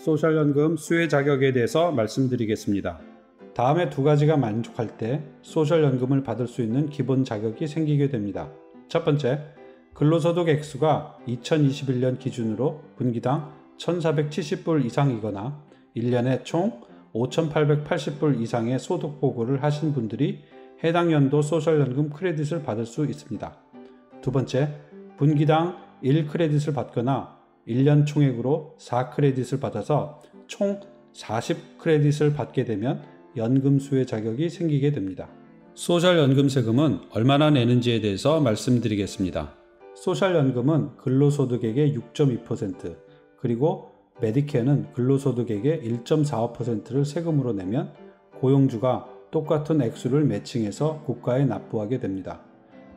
소셜연금 수혜 자격에 대해서 말씀드리겠습니다. 다음에 두 가지가 만족할 때 소셜연금을 받을 수 있는 기본 자격이 생기게 됩니다. 첫 번째, 근로소득 액수가 2021년 기준으로 분기당 1,470불 이상이거나 1년에 총 5,880불 이상의 소득 보고를 하신 분들이 해당 연도 소셜연금 크레딧을 받을 수 있습니다. 두 번째, 분기당 1크레딧을 받거나 1년 총액으로 4크레딧을 받아서 총 40크레딧을 받게 되면 연금 수혜 자격이 생기게 됩니다. 소셜연금 세금은 얼마나 내는지에 대해서 말씀드리겠습니다. 소셜연금은 근로소득액의 6.2% 그리고 메디케어는 근로소득액의 1.45%를 세금으로 내면 고용주가 똑같은 액수를 매칭해서 국가에 납부하게 됩니다.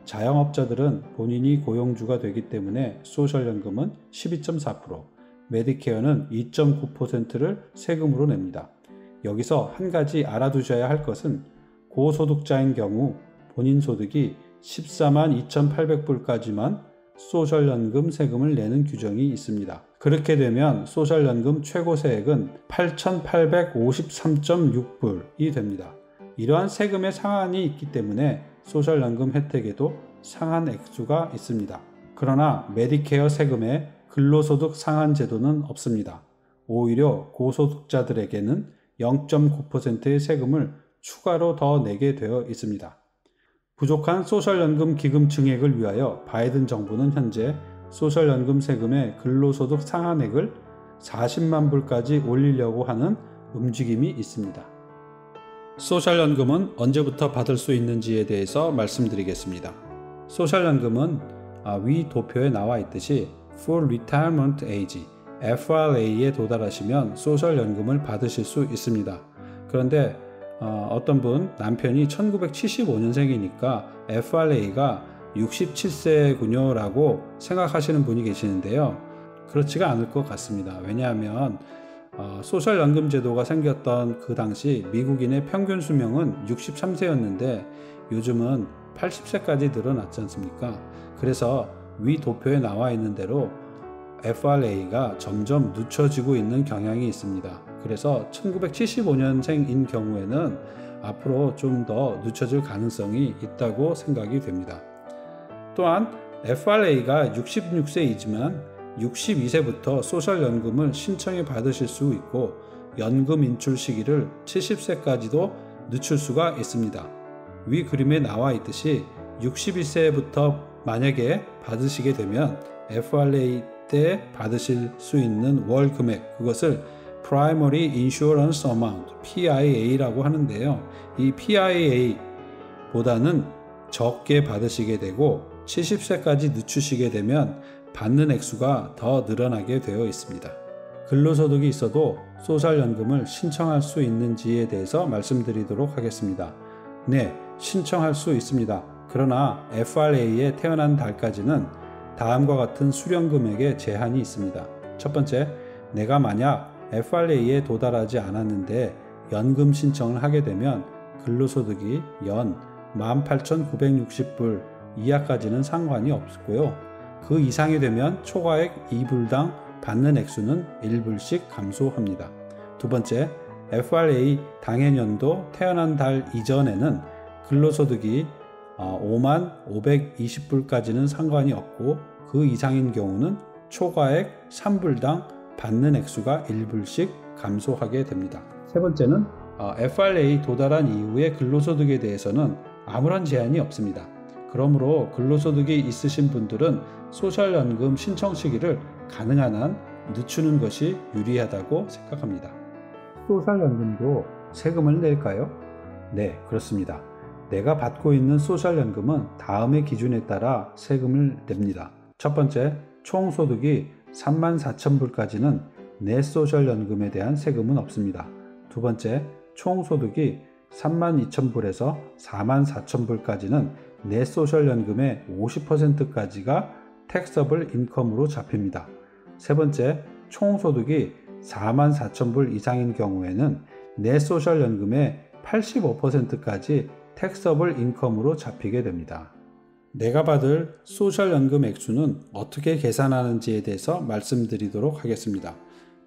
자영업자들은 본인이 고용주가 되기 때문에 소셜연금은 12.4%, 메디케어는 2.9%를 세금으로 냅니다. 여기서 한 가지 알아두셔야 할 것은 고소득자인 경우 본인 소득이 14만 2,800불까지만 소셜연금 세금을 내는 규정이 있습니다. 그렇게 되면 소셜연금 최고세액은 8,853.6불이 됩니다. 이러한 세금의 상한이 있기 때문에 소셜연금 혜택에도 상한 액수가 있습니다. 그러나 메디케어 세금에 근로소득 상한 제도는 없습니다. 오히려 고소득자들에게는 0.9%의 세금을 추가로 더 내게 되어 있습니다. 부족한 소셜연금 기금 증액을 위하여 바이든 정부는 현재 소셜연금 세금의 근로소득 상한액을 40만 불까지 올리려고 하는 움직임이 있습니다. 소셜연금은 언제부터 받을 수 있는지에 대해서 말씀드리겠습니다. 소셜연금은 위 도표에 나와 있듯이 Full Retirement Age FRA에 도달하시면 소셜연금을 받으실 수 있습니다. 그런데 어떤 분 남편이 1975년생이니까 FRA가 67세군요 라고 생각하시는 분이 계시는데요. 그렇지가 않을 것 같습니다. 왜냐하면 소셜연금 제도가 생겼던 그 당시 미국인의 평균 수명은 63세였는데 요즘은 80세까지 늘어났지 않습니까? 그래서 위 도표에 나와 있는 대로 FRA가 점점 늦춰지고 있는 경향이 있습니다. 그래서 1975년생인 경우에는 앞으로 좀 더 늦춰질 가능성이 있다고 생각이 됩니다. 또한 FRA가 66세이지만 62세부터 소셜연금을 신청해 받으실 수 있고 연금 인출 시기를 70세까지도 늦출 수가 있습니다. 위 그림에 나와 있듯이 61세부터 만약에 받으시게 되면 FRA 때 받으실 수 있는 월 금액, 그것을 Primary Insurance Amount PIA라고 하는데요. 이 PIA보다는 적게 받으시게 되고 70세까지 늦추시게 되면 받는 액수가 더 늘어나게 되어 있습니다. 근로소득이 있어도 소셜연금을 신청할 수 있는지에 대해서 말씀드리도록 하겠습니다. 네, 신청할 수 있습니다. 그러나 FRA에 태어난 달까지는 다음과 같은 수령금액에 제한이 있습니다. 첫 번째, 내가 만약 FRA에 도달하지 않았는데 연금 신청을 하게 되면 근로소득이 연 18,960불 이하까지는 상관이 없고요. 그 이상이 되면 초과액 2불당 받는 액수는 1불씩 감소합니다. 두 번째, FRA 당해년도 태어난 달 이전에는 근로소득이 5만 520불까지는 상관이 없고 그 이상인 경우는 초과액 3불당 받는 액수가 1불씩 감소하게 됩니다. 세 번째는 FRA 도달한 이후의 근로소득에 대해서는 아무런 제한이 없습니다. 그러므로 근로소득이 있으신 분들은 소셜연금 신청 시기를 가능한 한 늦추는 것이 유리하다고 생각합니다. 소셜연금도 세금을 낼까요? 네, 그렇습니다. 내가 받고 있는 소셜연금은 다음의 기준에 따라 세금을 냅니다. 첫 번째, 총소득이 34,000불까지는 내 소셜연금에 대한 세금은 없습니다. 두 번째, 총소득이 32,000불에서 44,000불까지는 내 소셜연금의 50%까지가 텍서블 인컴으로 잡힙니다. 세 번째, 총소득이 44,000불 이상인 경우에는 내 소셜연금의 85%까지 텍서블 인컴으로 잡히게 됩니다. 내가 받을 소셜연금 액수는 어떻게 계산하는지에 대해서 말씀드리도록 하겠습니다.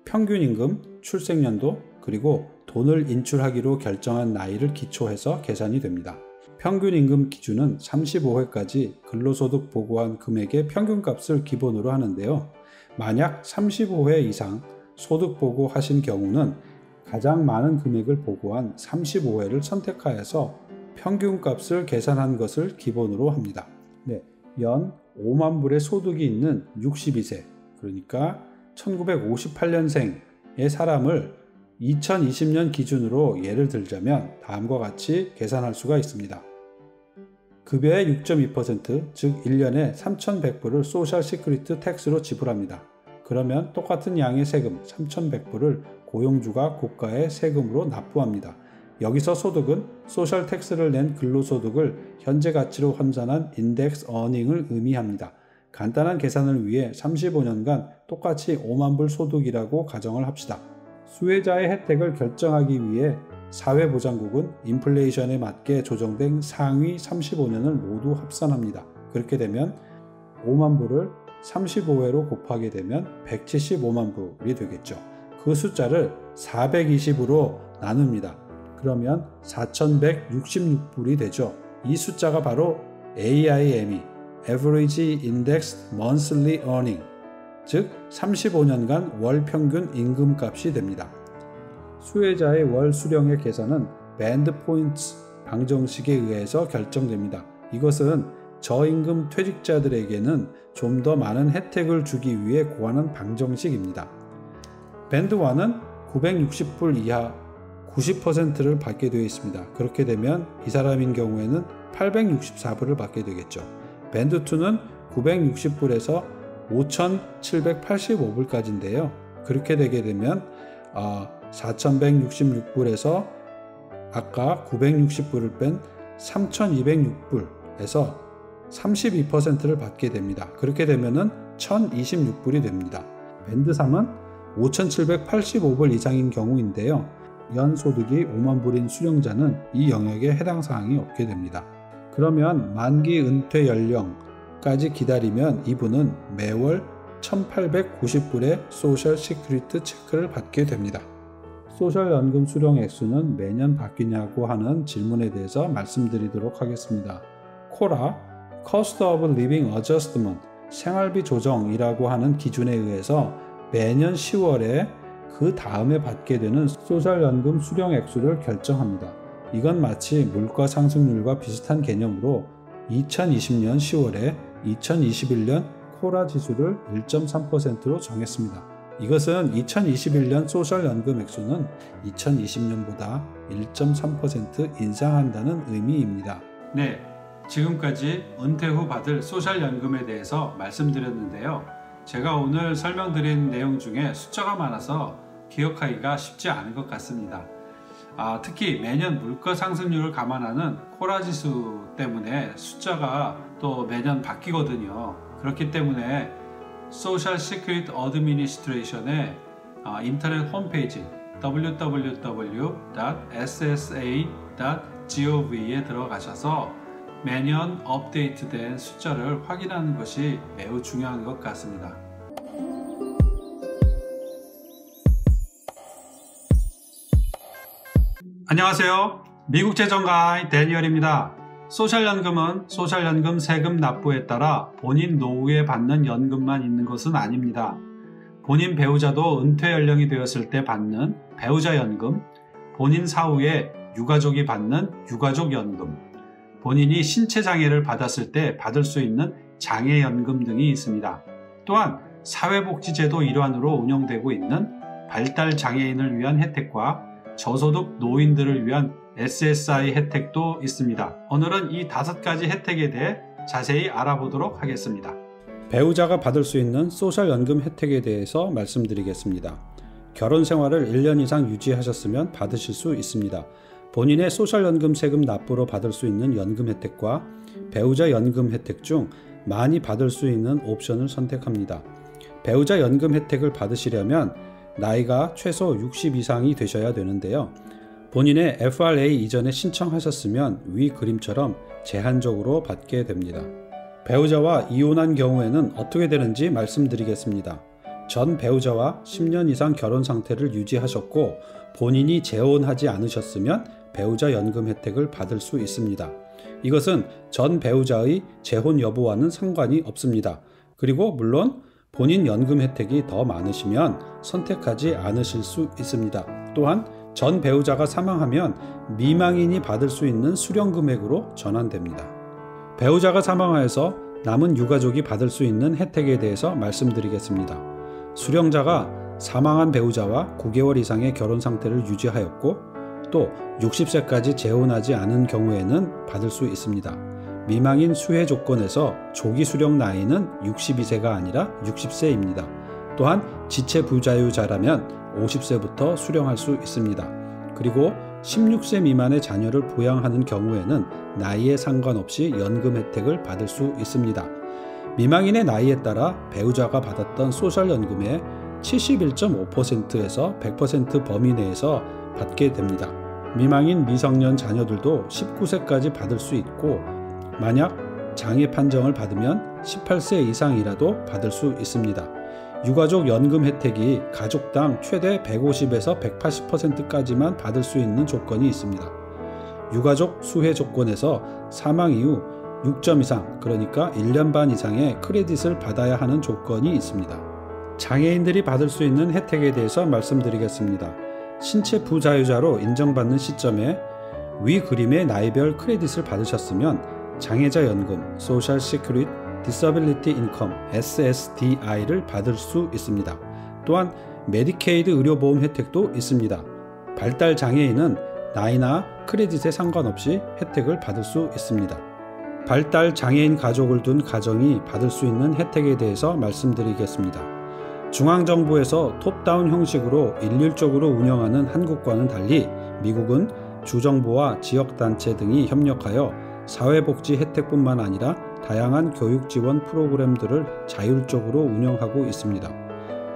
평균 임금, 출생연도, 그리고 돈을 인출하기로 결정한 나이를 기초해서 계산이 됩니다. 평균 임금 기준은 35회까지 근로소득 보고한 금액의 평균값을 기본으로 하는데요. 만약 35회 이상 소득 보고하신 경우는 가장 많은 금액을 보고한 35회를 선택하여서 평균값을 계산한 것을 기본으로 합니다. 연 5만 불의 소득이 있는 62세, 그러니까 1958년생의 사람을 2020년 기준으로 예를 들자면 다음과 같이 계산할 수가 있습니다. 급여의 6.2%, 즉 1년에 3,100불을 소셜 시큐리티 텍스로 지불합니다. 그러면 똑같은 양의 세금 3,100불을 고용주가 국가에 세금으로 납부합니다. 여기서 소득은 소셜 텍스를 낸 근로소득을 현재 가치로 환산한 인덱스 어닝을 의미합니다. 간단한 계산을 위해 35년간 똑같이 5만 불 소득이라고 가정을 합시다. 수혜자의 혜택을 결정하기 위해 사회보장국은 인플레이션에 맞게 조정된 상위 35년을 모두 합산합니다. 그렇게 되면 5만 불을 35회로 곱하게 되면 175만 불이 되겠죠. 그 숫자를 420으로 나눕니다. 그러면 4,166불이 되죠. 이 숫자가 바로 AIME, Average Indexed Monthly Earning, 즉 35년간 월 평균 임금값이 됩니다. 수혜자의 월 수령의 계산은 밴드 포인트 방정식에 의해서 결정됩니다. 이것은 저임금 퇴직자들에게는 좀 더 많은 혜택을 주기 위해 고안한 방정식입니다. 밴드 1은 960불 이하 90%를 받게 되어 있습니다. 그렇게 되면 이 사람인 경우에는 864불을 받게 되겠죠. 밴드 2는 960불에서 5,785불까지인데요. 그렇게 되게 되면 4,166불에서 아까 960불을 뺀 3,206불에서 32%를 받게 됩니다. 그렇게 되면은 1,026불이 됩니다. 밴드 3은 5,785불 이상인 경우인데요. 연소득이 5만 불인 수령자는 이 영역에 해당 사항이 없게 됩니다. 그러면 만기 은퇴 연령까지 기다리면 이분은 매월 1,890불의 소셜 시큐리티 체크를 받게 됩니다. 소셜연금 수령 액수는 매년 바뀌냐고 하는 질문에 대해서 말씀드리도록 하겠습니다. 코라, Cost of Living Adjustment, 생활비 조정이라고 하는 기준에 의해서 매년 10월에 그 다음에 받게 되는 소셜연금 수령 액수를 결정합니다. 이건 마치 물가 상승률과 비슷한 개념으로 2020년 10월에 2021년 코라 지수를 1.3%로 정했습니다. 이것은 2021년 소셜연금 액수는 2020년보다 1.3% 인상한다는 의미입니다. 네, 지금까지 은퇴 후 받을 소셜연금에 대해서 말씀드렸는데요. 제가 오늘 설명드린 내용 중에 숫자가 많아서 기억하기가 쉽지 않은 것 같습니다. 특히 매년 물가 상승률을 감안하는 코라 지수 때문에 숫자가 또 매년 바뀌거든요. 그렇기 때문에 소셜 시큐리티 어드미니스트레이션의 인터넷 홈페이지 www.ssa.gov에 들어가셔서 매년 업데이트된 숫자를 확인하는 것이 매우 중요한 것 같습니다. 안녕하세요. 미국 재정가이 데니얼입니다. 소셜연금은 소셜연금 세금 납부에 따라 본인 노후에 받는 연금만 있는 것은 아닙니다. 본인 배우자도 은퇴 연령이 되었을 때 받는 배우자연금, 본인 사후에 유가족이 받는 유가족연금, 본인이 신체장애를 받았을 때 받을 수 있는 장애연금 등이 있습니다. 또한 사회복지제도 일환으로 운영되고 있는 발달장애인을 위한 혜택과 저소득 노인들을 위한 SSI 혜택도 있습니다. 오늘은 이 5가지 혜택에 대해 자세히 알아보도록 하겠습니다. 배우자가 받을 수 있는 소셜연금 혜택에 대해서 말씀드리겠습니다. 결혼 생활을 1년 이상 유지하셨으면 받으실 수 있습니다. 본인의 소셜연금 세금 납부로 받을 수 있는 연금 혜택과 배우자 연금 혜택 중 많이 받을 수 있는 옵션을 선택합니다. 배우자 연금 혜택을 받으시려면 나이가 최소 60 이상이 되셔야 되는데요. 본인의 FRA 이전에 신청하셨으면 위 그림처럼 제한적으로 받게 됩니다. 배우자와 이혼한 경우에는 어떻게 되는지 말씀드리겠습니다. 전 배우자와 10년 이상 결혼 상태를 유지하셨고 본인이 재혼하지 않으셨으면 배우자 연금 혜택을 받을 수 있습니다. 이것은 전 배우자의 재혼 여부와는 상관이 없습니다. 그리고 물론 본인 연금 혜택이 더 많으시면 선택하지 않으실 수 있습니다. 또한 전 배우자가 사망하면 미망인이 받을 수 있는 수령 금액으로 전환됩니다. 배우자가 사망하여서 남은 유가족이 받을 수 있는 혜택에 대해서 말씀드리겠습니다. 수령자가 사망한 배우자와 9개월 이상의 결혼 상태를 유지하였고 또 60세까지 재혼하지 않은 경우에는 받을 수 있습니다. 미망인 수혜 조건에서 조기 수령 나이는 62세가 아니라 60세입니다. 또한 지체 부자유자라면 50세부터 수령할 수 있습니다. 그리고 16세 미만의 자녀를 부양하는 경우에는 나이에 상관없이 연금 혜택을 받을 수 있습니다. 미망인의 나이에 따라 배우자가 받았던 소셜연금의 71.5%에서 100% 범위 내에서 받게 됩니다. 미망인 미성년 자녀들도 19세까지 받을 수 있고 만약 장애 판정을 받으면 18세 이상이라도 받을 수 있습니다. 유가족 연금 혜택이 가족당 최대 150에서 180%까지만 받을 수 있는 조건이 있습니다. 유가족 수혜 조건에서 사망 이후 6점 이상, 그러니까 1년 반 이상의 크레딧을 받아야 하는 조건이 있습니다. 장애인들이 받을 수 있는 혜택에 대해서 말씀드리겠습니다. 신체 부자유자로 인정받는 시점에 위 그림의 나이별 크레딧을 받으셨으면 장애자 연금, Social Security Disability Income, SSDI를 받을 수 있습니다. 또한 메디케이드 의료보험 혜택도 있습니다. 발달 장애인은 나이나 크레딧에 상관없이 혜택을 받을 수 있습니다. 발달 장애인 가족을 둔 가정이 받을 수 있는 혜택에 대해서 말씀드리겠습니다. 중앙정부에서 톱다운 형식으로 일률적으로 운영하는 한국과는 달리 미국은 주정부와 지역단체 등이 협력하여 사회복지 혜택뿐만 아니라 다양한 교육 지원 프로그램들을 자율적으로 운영하고 있습니다.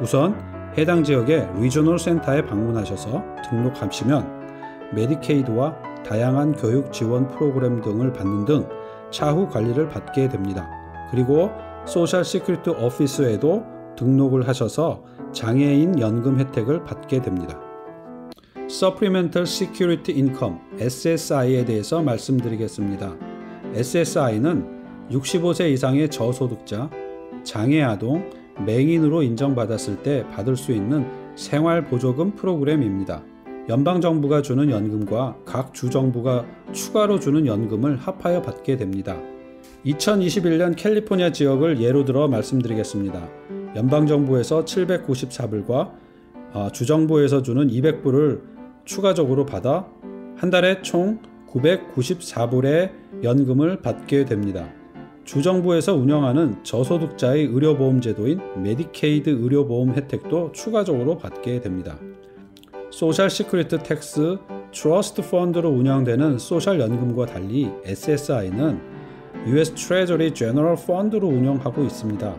우선 해당 지역의 리저널 센터에 방문하셔서 등록하시면 메디케이드와 다양한 교육 지원 프로그램 등을 받는 등 차후 관리를 받게 됩니다. 그리고 소셜 시큐리티 오피스에도 등록을 하셔서 장애인 연금 혜택을 받게 됩니다. Supplemental Security Income, SSI에 대해서 말씀드리겠습니다. SSI는 65세 이상의 저소득자, 장애아동, 맹인으로 인정받았을 때 받을 수 있는 생활보조금 프로그램입니다. 연방정부가 주는 연금과 각 주정부가 추가로 주는 연금을 합하여 받게 됩니다. 2021년 캘리포니아 지역을 예로 들어 말씀드리겠습니다. 연방정부에서 794불과 주정부에서 주는 200불을 추가적으로 받아 한 달에 총 994불의 연금을 받게 됩니다. 주정부에서 운영하는 저소득자의 의료보험 제도인 메디케이드 의료보험 혜택도 추가적으로 받게 됩니다. 소셜 시큐리티 텍스 트러스트 펀드로 운영되는 소셜연금과 달리 SSI는 US 트레저리 제너럴 펀드로 운영하고 있습니다.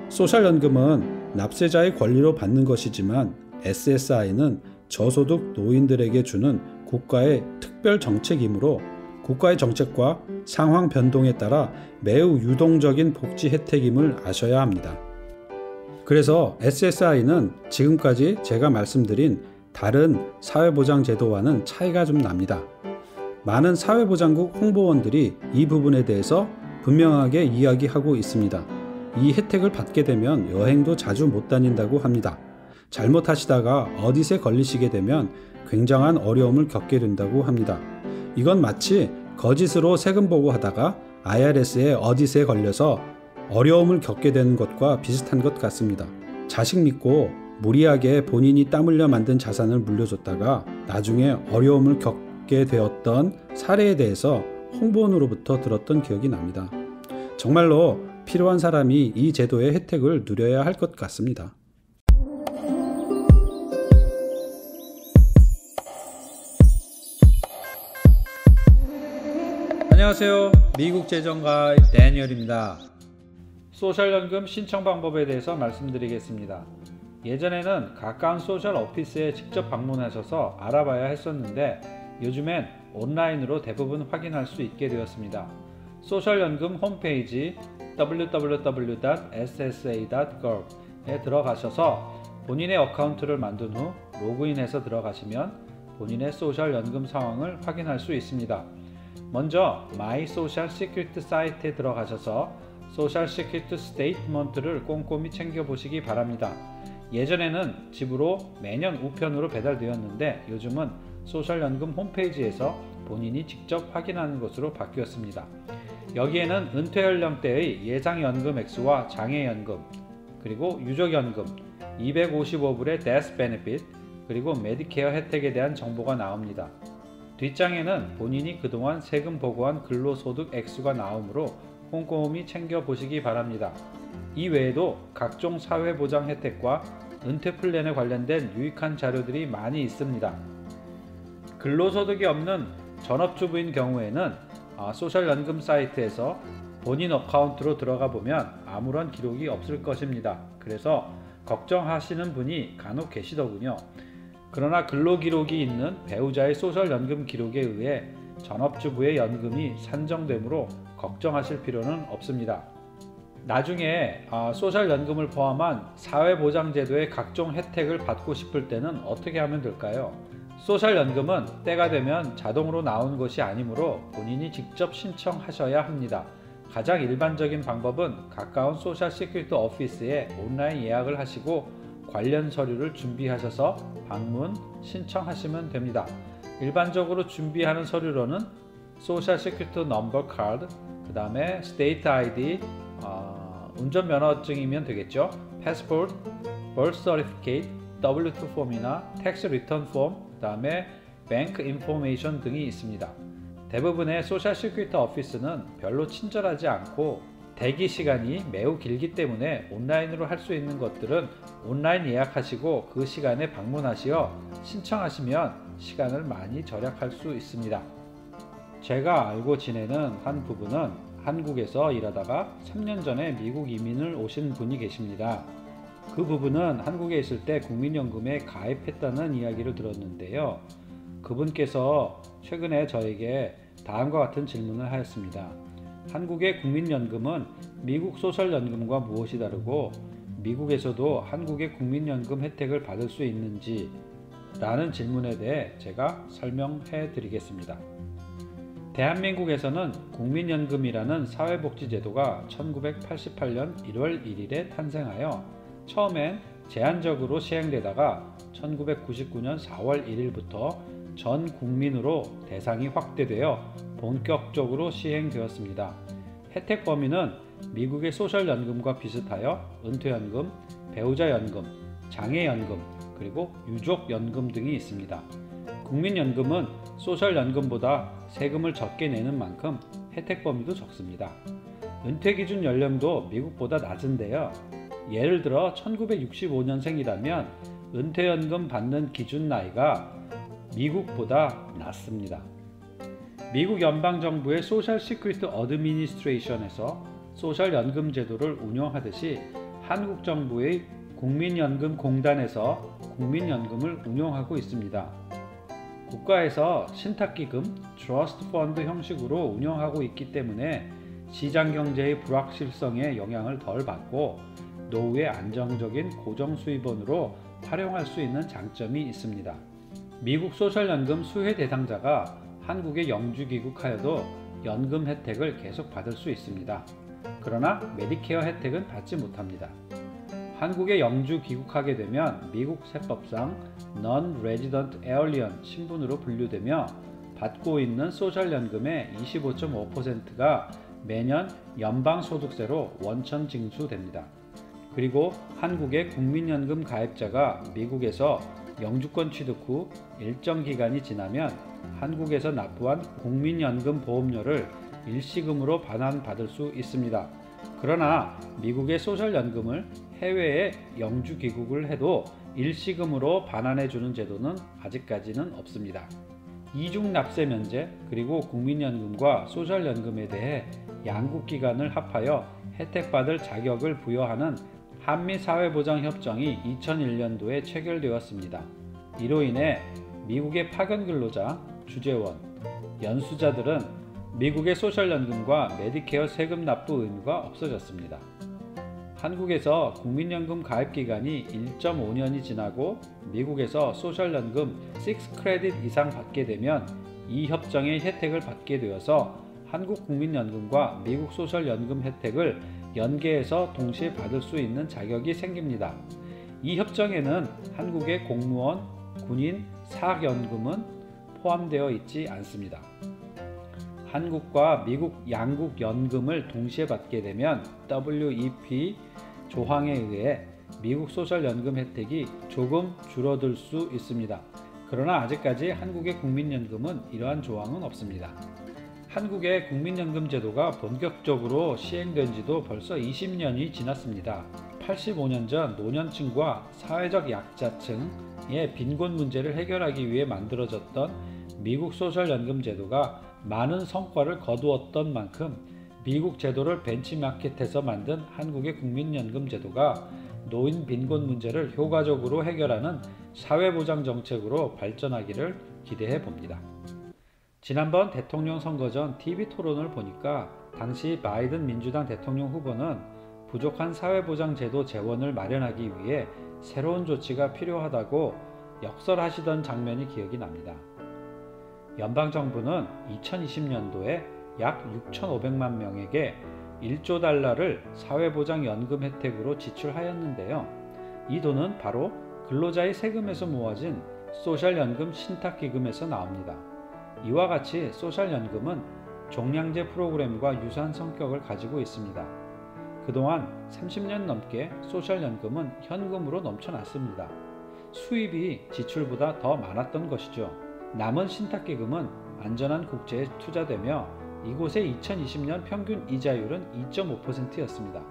소셜연금은 납세자의 권리로 받는 것이지만 SSI는 저소득 노인들에게 주는 국가의 특별 정책이므로 국가의 정책과 상황 변동에 따라 매우 유동적인 복지 혜택임을 아셔야 합니다. 그래서 SSI는 지금까지 제가 말씀드린 다른 사회보장제도와는 차이가 좀 납니다. 많은 사회보장국 홍보원들이 이 부분에 대해서 분명하게 이야기하고 있습니다. 이 혜택을 받게 되면 여행도 자주 못 다닌다고 합니다. 잘못하시다가 어디세 걸리시게 되면 굉장한 어려움을 겪게 된다고 합니다. 이건 마치 거짓으로 세금 보고하다가 IRS의 어디세 걸려서 어려움을 겪게 되는 것과 비슷한 것 같습니다. 자식 믿고 무리하게 본인이 땀 흘려 만든 자산을 물려줬다가 나중에 어려움을 겪게 되었던 사례에 대해서 홍보원으로부터 들었던 기억이 납니다. 정말로 필요한 사람이 이 제도의 혜택을 누려야 할 것 같습니다. 안녕하세요. 미국 재정가의 데니얼입니다. 소셜연금 신청 방법에 대해서 말씀드리겠습니다. 예전에는 가까운 소셜 오피스에 직접 방문하셔서 알아봐야 했었는데 요즘엔 온라인으로 대부분 확인할 수 있게 되었습니다. 소셜연금 홈페이지 www.ssa.gov 들어가셔서 본인의 어카운트를 만든 후 로그인해서 들어가시면 본인의 소셜연금 상황을 확인할 수 있습니다. 먼저 마이 소셜 시큐리티 사이트에 들어가셔서 소셜 시큐리티 스테이트먼트를 꼼꼼히 챙겨보시기 바랍니다. 예전에는 집으로 매년 우편으로 배달되었는데 요즘은 소셜연금 홈페이지에서 본인이 직접 확인하는 것으로 바뀌었습니다. 여기에는 은퇴 연령대의 예상연금 액수와 장애연금, 그리고 유족연금, 255불의 데스 베네핏, 그리고 메디케어 혜택에 대한 정보가 나옵니다. 뒷장에는 본인이 그동안 세금 보고한 근로소득 액수가 나오므로 꼼꼼히 챙겨보시기 바랍니다. 이 외에도 각종 사회보장 혜택과 은퇴 플랜에 관련된 유익한 자료들이 많이 있습니다. 근로소득이 없는 전업주부인 경우에는 소셜연금 사이트에서 본인 어카운트로 들어가 보면 아무런 기록이 없을 것입니다. 그래서 걱정하시는 분이 간혹 계시더군요. 그러나 근로기록이 있는 배우자의 소셜연금 기록에 의해 전업주부의 연금이 산정되므로 걱정하실 필요는 없습니다. 나중에 소셜연금을 포함한 사회보장제도의 각종 혜택을 받고 싶을 때는 어떻게 하면 될까요? 소셜연금은 때가 되면 자동으로 나오는 것이 아니므로 본인이 직접 신청하셔야 합니다. 가장 일반적인 방법은 가까운 소셜 시큐리티 오피스에 온라인 예약을 하시고 관련 서류를 준비하셔서 방문 신청하시면 됩니다. 일반적으로 준비하는 서류로는 소셜 시큐리티 넘버 카드, 그 다음에 스테이트 아이디, 운전면허증이면 되겠죠. 패스포트, birth certificate, W2 폼이나 텍스 리턴 폼, 그 다음에 뱅크 인포메이션 등이 있습니다. 대부분의 소셜 시큐리티 오피스는 별로 친절하지 않고 대기 시간이 매우 길기 때문에 온라인으로 할 수 있는 것들은 온라인 예약하시고 그 시간에 방문하시어 신청하시면 시간을 많이 절약할 수 있습니다. 제가 알고 지내는 한 부부는 한국에서 일하다가 3년 전에 미국 이민을 오신 분이 계십니다. 그 부부는 한국에 있을 때 국민연금에 가입했다는 이야기를 들었는데요. 그분께서 최근에 저에게 다음과 같은 질문을 하였습니다. 한국의 국민연금은 미국 소셜연금과 무엇이 다르고 미국에서도 한국의 국민연금 혜택을 받을 수 있는지 라는 질문에 대해 제가 설명해 드리겠습니다. 대한민국에서는 국민연금이라는 사회복지제도가 1988년 1월 1일에 탄생하여 처음엔 제한적으로 시행되다가 1999년 4월 1일부터 전 국민으로 대상이 확대되어 본격적으로 시행되었습니다. 혜택 범위는 미국의 소셜연금과 비슷하여 은퇴연금, 배우자연금, 장애연금, 그리고 유족연금 등이 있습니다. 국민연금은 소셜연금보다 세금을 적게 내는 만큼 혜택 범위도 적습니다. 은퇴 기준 연령도 미국보다 낮은데요. 예를 들어 1965년생이라면 은퇴연금 받는 기준 나이가 미국보다 낮습니다. 미국 연방정부의 소셜 시큐리티 어드미니스트레이션에서 소셜연금 제도를 운영하듯이 한국 정부의 국민연금공단에서 국민연금을 운영하고 있습니다. 국가에서 신탁기금, 트러스트 펀드 형식으로 운영하고 있기 때문에 시장경제의 불확실성에 영향을 덜 받고 노후의 안정적인 고정수입원으로 활용할 수 있는 장점이 있습니다. 미국 소셜연금 수혜 대상자가 한국에 영주 귀국하여도 연금 혜택을 계속 받을 수 있습니다. 그러나 메디케어 혜택은 받지 못합니다. 한국에 영주 귀국하게 되면 미국 세법상 Non-Resident Alien 신분으로 분류되며 받고 있는 소셜연금의 25.5%가 매년 연방소득세로 원천 징수됩니다. 그리고 한국의 국민연금 가입자가 미국에서 영주권 취득 후 일정 기간이 지나면 한국에서 납부한 국민연금 보험료를 일시금으로 반환받을 수 있습니다. 그러나 미국의 소셜연금을 해외에 영주 귀국을 해도 일시금으로 반환해주는 제도는 아직까지는 없습니다. 이중 납세 면제 그리고 국민연금과 소셜연금에 대해 양국 기관을 합하여 혜택받을 자격을 부여하는 한미사회보장협정이 2001년도에 체결되었습니다. 이로 인해 미국의 파견 근로자, 주재원, 연수자들은 미국의 소셜연금과 메디케어 세금 납부 의무가 없어졌습니다. 한국에서 국민연금 가입 기간이 1.5년이 지나고 미국에서 소셜연금 6 크레딧 이상 받게 되면 이 협정의 혜택을 받게 되어서 한국 국민연금과 미국 소셜연금 혜택을 연계해서 동시에 받을 수 있는 자격이 생깁니다. 이 협정에는 한국의 공무원, 군인, 사학연금은 포함되어 있지 않습니다. 한국과 미국 양국 연금을 동시에 받게 되면 WEP 조항에 의해 미국 소셜연금 혜택이 조금 줄어들 수 있습니다. 그러나 아직까지 한국의 국민연금은 이러한 조항은 없습니다. 한국의 국민연금 제도가 본격적으로 시행된 지도 벌써 20년이 지났습니다. 85년 전 노년층과 사회적 약자층의 빈곤 문제를 해결하기 위해 만들어졌던 미국 소셜연금 제도가 많은 성과를 거두었던 만큼 미국 제도를 벤치마켓해서 만든 한국의 국민연금 제도가 노인 빈곤 문제를 효과적으로 해결하는 사회보장 정책으로 발전하기를 기대해 봅니다. 지난번 대통령 선거 전 TV 토론을 보니까 당시 바이든 민주당 대통령 후보는 부족한 사회보장 제도 재원을 마련하기 위해 새로운 조치가 필요하다고 역설하시던 장면이 기억이 납니다. 연방정부는 2020년도에 약 6,500만 명에게 1조 달러를 사회보장연금 혜택으로 지출하였는데요. 이 돈은 바로 근로자의 세금에서 모아진 소셜연금 신탁기금에서 나옵니다. 이와 같이 소셜연금은 종량제 프로그램과 유사한 성격을 가지고 있습니다. 그동안 30년 넘게 소셜연금은 현금으로 넘쳐났습니다. 수입이 지출보다 더 많았던 것이죠. 남은 신탁기금은 안전한 국제에 투자되며 이곳의 2020년 평균 이자율은 2.5%였습니다.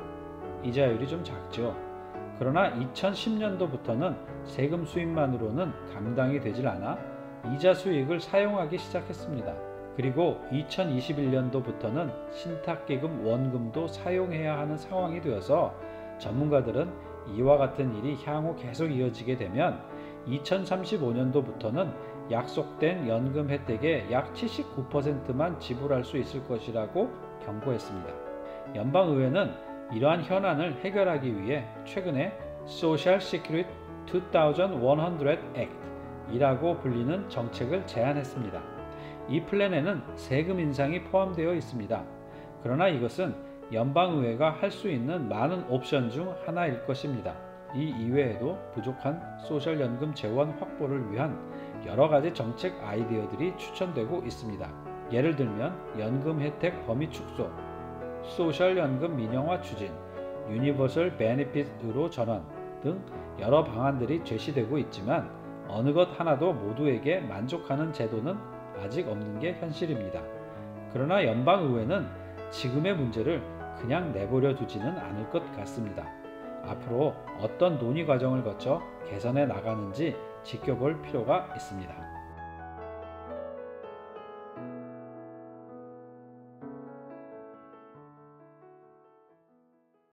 이자율이 좀 작죠. 그러나 2010년도부터는 세금 수입만으로는 감당이 되질 않아 이자 수익을 사용하기 시작했습니다. 그리고 2021년도부터는 신탁기금 원금도 사용해야 하는 상황이 되어서 전문가들은 이와 같은 일이 향후 계속 이어지게 되면 2035년도부터는 약속된 연금 혜택의 약 79%만 지불할 수 있을 것이라고 경고했습니다. 연방의회는 이러한 현안을 해결하기 위해 최근에 Social Security 2100 Act 이라고 불리는 정책을 제안했습니다. 이 플랜에는 세금 인상이 포함되어 있습니다. 그러나 이것은 연방의회가 할 수 있는 많은 옵션 중 하나일 것입니다. 이 이외에도 부족한 소셜연금 재원 확보를 위한 여러 가지 정책 아이디어들이 추천되고 있습니다. 예를 들면 연금 혜택 범위 축소, 소셜연금 민영화 추진, 유니버설 베네핏으로 전환 등 여러 방안들이 제시되고 있지만 어느 것 하나도 모두에게 만족하는 제도는 아직 없는 게 현실입니다. 그러나 연방의회는 지금의 문제를 그냥 내버려 두지는 않을 것 같습니다. 앞으로 어떤 논의 과정을 거쳐 개선해 나가는지 지켜볼 필요가 있습니다.